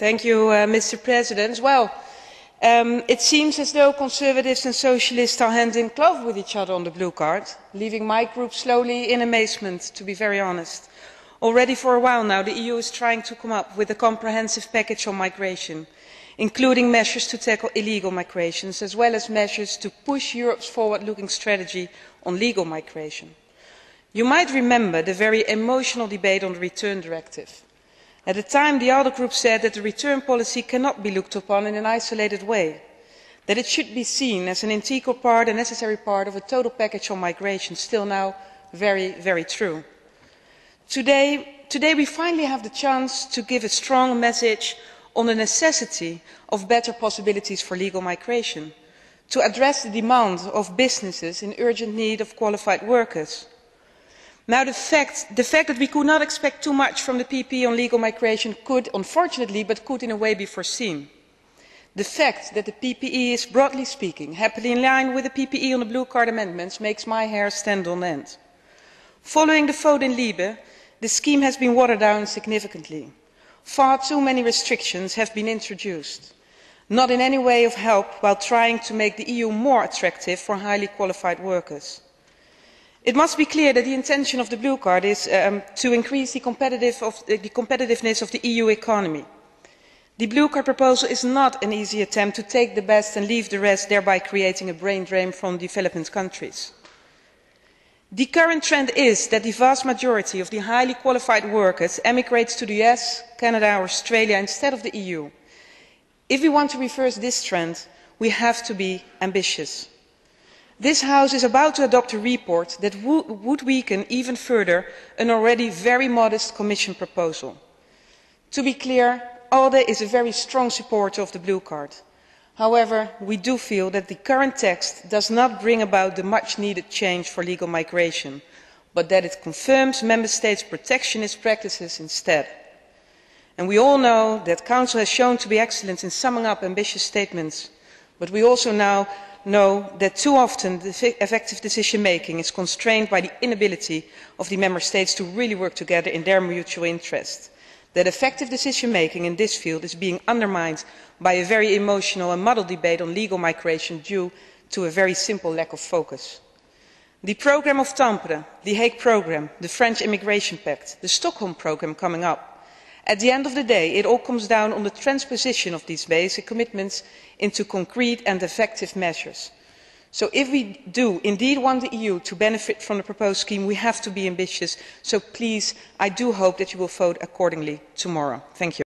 Mr. President. It seems as though Conservatives and Socialists are hand in glove with each other on the blue card, leaving my group slowly in amazement, to be very honest. Already for a while now, the EU is trying to come up with a comprehensive package on migration, including measures to tackle illegal migrations, as well as measures to push Europe's forward-looking strategy on legal migration. You might remember the very emotional debate on the Return Directive. At the time, the ALDE group said that the return policy cannot be looked upon in an isolated way, that it should be seen as an integral part, a necessary part of a total package on migration, still now very true. Today we finally have the chance to give a strong message on the necessity of better possibilities for legal migration, to address the demand of businesses in urgent need of qualified workers. Now, the fact that we could not expect too much from the PPE on legal migration could, unfortunately, but could in a way be foreseen. The fact that the PPE is, broadly speaking, happily in line with the PPE on the blue card amendments makes my hair stand on end. Following the vote in Libe, the scheme has been watered down significantly. Far too many restrictions have been introduced, not in any way of help while trying to make the EU more attractive for highly qualified workers. It must be clear that the intention of the blue card is to increase the competitiveness of the EU economy. The blue card proposal is not an easy attempt to take the best and leave the rest, thereby creating a brain drain from developing countries. The current trend is that the vast majority of the highly qualified workers emigrates to the US, Canada or Australia instead of the EU. If we want to reverse this trend, we have to be ambitious. This House is about to adopt a report that would weaken even further an already very modest Commission proposal. To be clear, ALDE is a very strong supporter of the blue card. However, we do feel that the current text does not bring about the much needed change for legal migration, but that it confirms Member States' protectionist practices instead. And we all know that the Council has shown to be excellent in summing up ambitious statements, but we also now know that too often the effective decision making is constrained by the inability of the Member States to really work together in their mutual interest. That effective decision making in this field is being undermined by a very emotional and muddled debate on legal migration due to a very simple lack of focus. The programme of Tampere, the Hague programme, the French Immigration Pact, the Stockholm programme coming up. At the end of the day, it all comes down on the transposition of these basic commitments into concrete and effective measures. So if we do indeed want the EU to benefit from the proposed scheme, we have to be ambitious. So please, I do hope that you will vote accordingly tomorrow. Thank you.